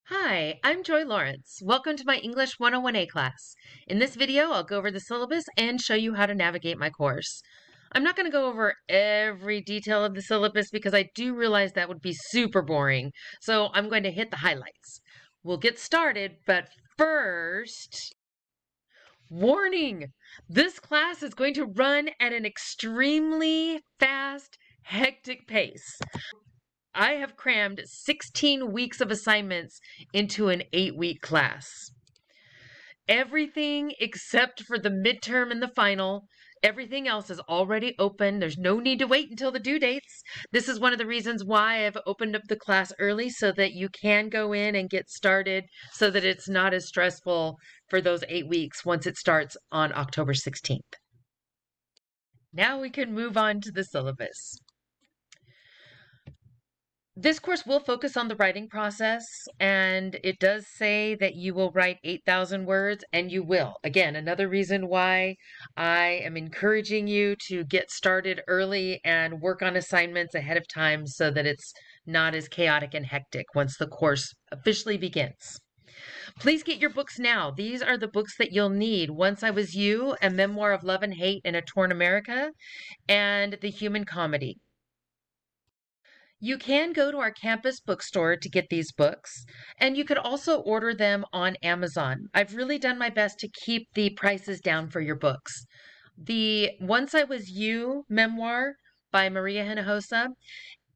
Hi, I'm Joy Lawrence. Welcome to my English 101A class. In this video, I'll go over the syllabus and show you how to navigate my course. I'm not going to go over every detail of the syllabus because I do realize that would be super boring, so I'm going to hit the highlights. We'll get started, but first, warning! This class is going to run at an extremely fast, hectic pace. I have crammed 16 weeks of assignments into an 8-week class. Everything except for the midterm and the final, everything else is already open. There's no need to wait until the due dates. This is one of the reasons why I've opened up the class early so that you can go in and get started so that it's not as stressful for those 8 weeks once it starts on October 16th. Now we can move on to the syllabus. This course will focus on the writing process, and it does say that you will write 8,000 words, and you will. Again, another reason why I am encouraging you to get started early and work on assignments ahead of time so that it's not as chaotic and hectic once the course officially begins. Please get your books now. These are the books that you'll need. Once I Was You, A Memoir of Love and Hate in a Torn America, and The Human Comedy. You can go to our campus bookstore to get these books, and you could also order them on Amazon. I've really done my best to keep the prices down for your books. The Once I Was You memoir by Maria Hinojosa,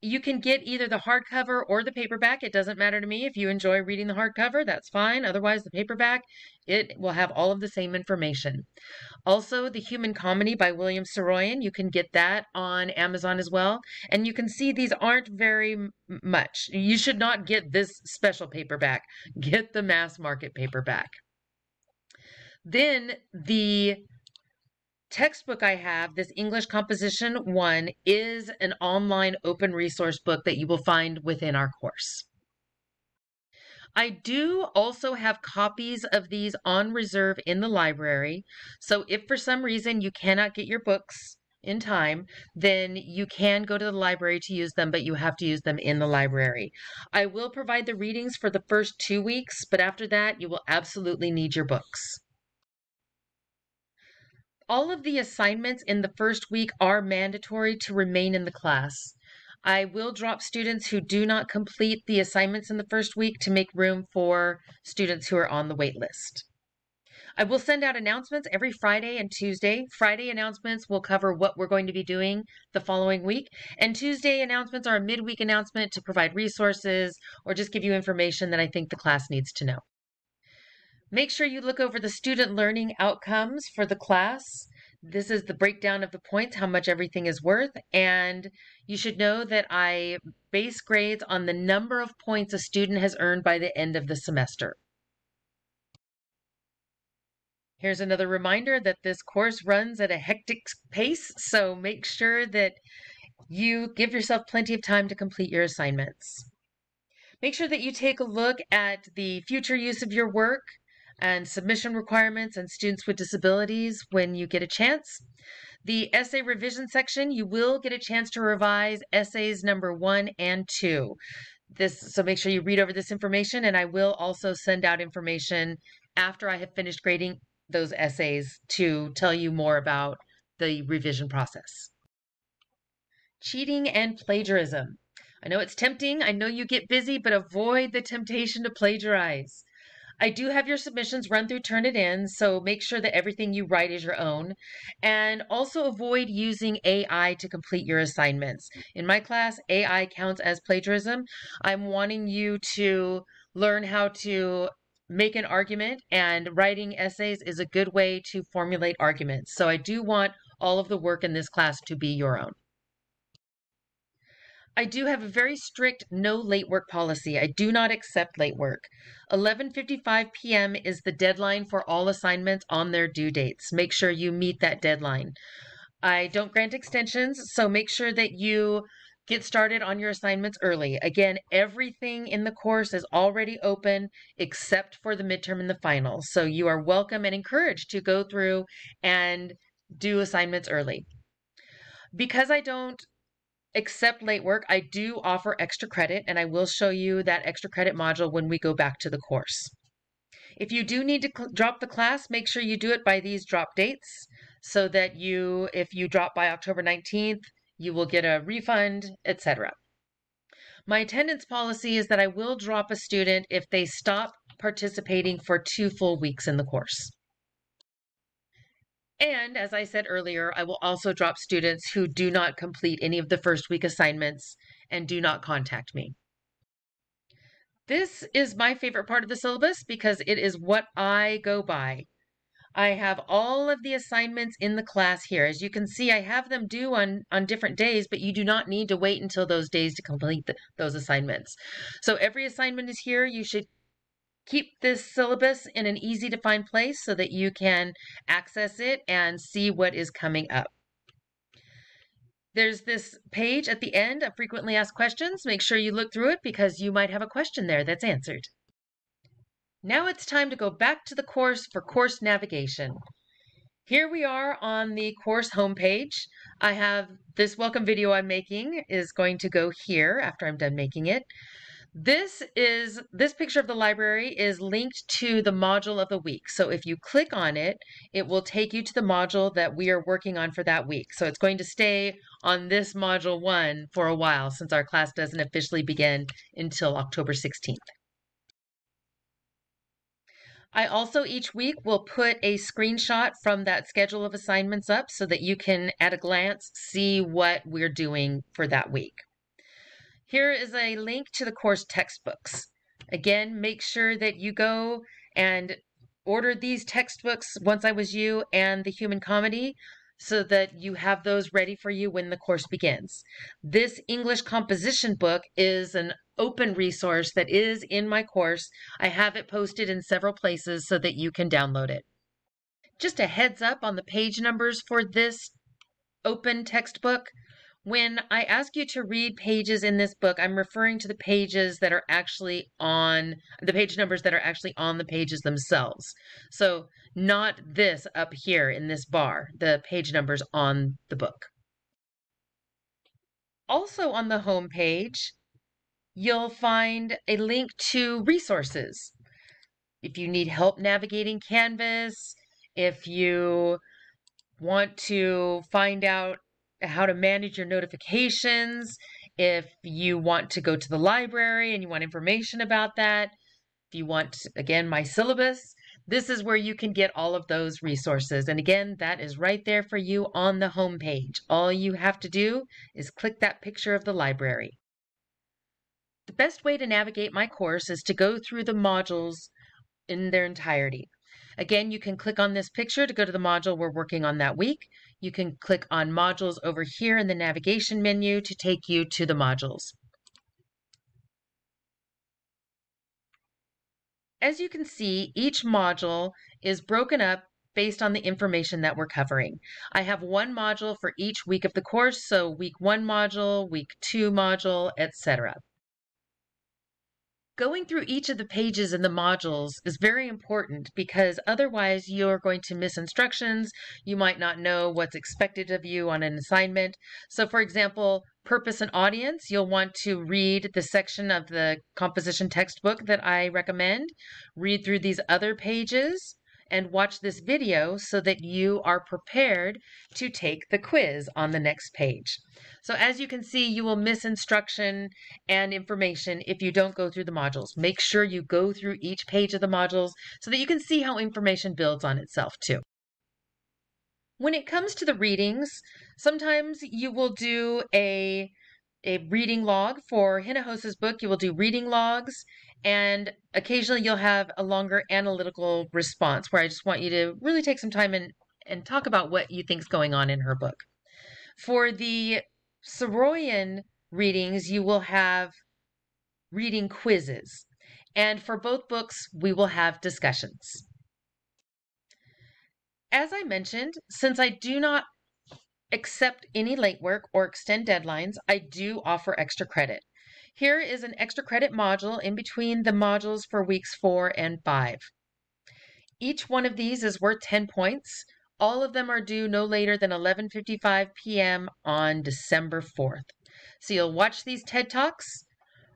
you can get either the hardcover or the paperback. It doesn't matter to me. If you enjoy reading the hardcover, that's fine. Otherwise, the paperback, it will have all of the same information. Also, The Human Comedy by William Saroyan, you can get that on Amazon as well. And you can see these aren't very much. You should not get this special paperback. Get the mass market paperback. Then the textbook I have, this English Composition 1, is an online open resource book that you will find within our course. I do also have copies of these on reserve in the library. So if for some reason you cannot get your books in time, then you can go to the library to use them, but you have to use them in the library. I will provide the readings for the first 2 weeks, but after that, you will absolutely need your books. All of the assignments in the first week are mandatory to remain in the class. I will drop students who do not complete the assignments in the first week to make room for students who are on the wait list. I will send out announcements every Friday and Tuesday. Friday announcements will cover what we're going to be doing the following week, and Tuesday announcements are a midweek announcement to provide resources or just give you information that I think the class needs to know. Make sure you look over the student learning outcomes for the class. This is the breakdown of the points, how much everything is worth, and you should know that I base grades on the number of points a student has earned by the end of the semester. Here's another reminder that this course runs at a hectic pace, so make sure that you give yourself plenty of time to complete your assignments. Make sure that you take a look at the future use of your work and submission requirements and students with disabilities when you get a chance. The essay revision section, you will get a chance to revise essays number 1 and 2. So make sure you read over this information, and I will also send out information after I have finished grading those essays to tell you more about the revision process. Cheating and plagiarism. I know it's tempting. I know you get busy, but avoid the temptation to plagiarize. I do have your submissions run through Turnitin, so make sure that everything you write is your own. And also avoid using AI to complete your assignments. In my class, AI counts as plagiarism. I'm wanting you to learn how to make an argument, and writing essays is a good way to formulate arguments. So I do want all of the work in this class to be your own. I do have a very strict no late work policy. I do not accept late work. 11:55 p.m. is the deadline for all assignments on their due dates. Make sure you meet that deadline. I don't grant extensions, so make sure that you get started on your assignments early. Again, everything in the course is already open except for the midterm and the final. So you are welcome and encouraged to go through and do assignments early. Because I don't accept late work, I do offer extra credit, and I will show you that extra credit module when we go back to the course. If you do need to drop the class, make sure you do it by these drop dates so that if you drop by October 19th, you will get a refund, etc. My attendance policy is that I will drop a student if they stop participating for 2 full weeks in the course. And as I said earlier, I will also drop students who do not complete any of the first week assignments and do not contact me. This is my favorite part of the syllabus because it is what I go by. I have all of the assignments in the class here. As you can see, I have them due on different days, but you do not need to wait until those days to complete those assignments. So every assignment is here. You should keep this syllabus in an easy to find place so that you can access it and see what is coming up. There's this page at the end of frequently asked questions. Make sure you look through it because you might have a question there that's answered. Now it's time to go back to the course for course navigation. Here we are on the course homepage. I have this welcome video I'm making is going to go here after I'm done making it. This picture of the library is linked to the module of the week. So if you click on it, it will take you to the module that we are working on for that week. So it's going to stay on this module 1 for a while since our class doesn't officially begin until October 16th. I also each week will put a screenshot from that schedule of assignments up so that you can at a glance see what we're doing for that week. Here is a link to the course textbooks. Again, make sure that you go and order these textbooks, Once I Was You and The Human Comedy, so that you have those ready for you when the course begins. This English composition book is an open resource that is in my course. I have it posted in several places so that you can download it. Just a heads up on the page numbers for this open textbook. When I ask you to read pages in this book, I'm referring to the pages that are actually on the page numbers that are actually on the pages themselves. So not this up here in this bar, the page numbers on the book. Also on the home page, you'll find a link to resources. If you need help navigating Canvas, if you want to find out how to manage your notifications, if you want to go to the library and you want information about that, if you want, again, my syllabus, this is where you can get all of those resources. And again, that is right there for you on the home page. All you have to do is click that picture of the library. The best way to navigate my course is to go through the modules in their entirety. Again, you can click on this picture to go to the module we're working on that week. You can click on modules over here in the navigation menu to take you to the modules. As you can see, each module is broken up based on the information that we're covering. I have one module for each week of the course, so week 1 module, week 2 module, etc. Going through each of the pages in the modules is very important because otherwise you're going to miss instructions. You might not know what's expected of you on an assignment. So for example, purpose and audience, you'll want to read the section of the composition textbook that I recommend, read through these other pages, and watch this video so that you are prepared to take the quiz on the next page. So as you can see, you will miss instruction and information if you don't go through the modules. Make sure you go through each page of the modules so that you can see how information builds on itself too. When it comes to the readings, sometimes you will do a reading log. For Hinojosa's book, you will do reading logs, and occasionally you'll have a longer analytical response where I just want you to really take some time and talk about what you think is going on in her book. For the Saroyan readings, you will have reading quizzes. And for both books, we will have discussions. As I mentioned, since I do not accept any late work or extend deadlines, I do offer extra credit. Here is an extra credit module in between the modules for weeks 4 and 5. Each one of these is worth 10 points. All of them are due no later than 11:55 p.m. on December 4th. So you'll watch these TED Talks,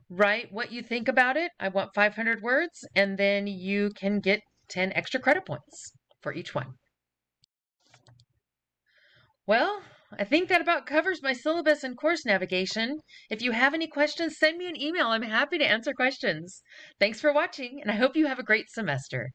write what you think about it. I want 500 words, and then you can get 10 extra credit points for each one. Well, I think that about covers my syllabus and course navigation. If you have any questions, send me an email. I'm happy to answer questions. Thanks for watching, and I hope you have a great semester.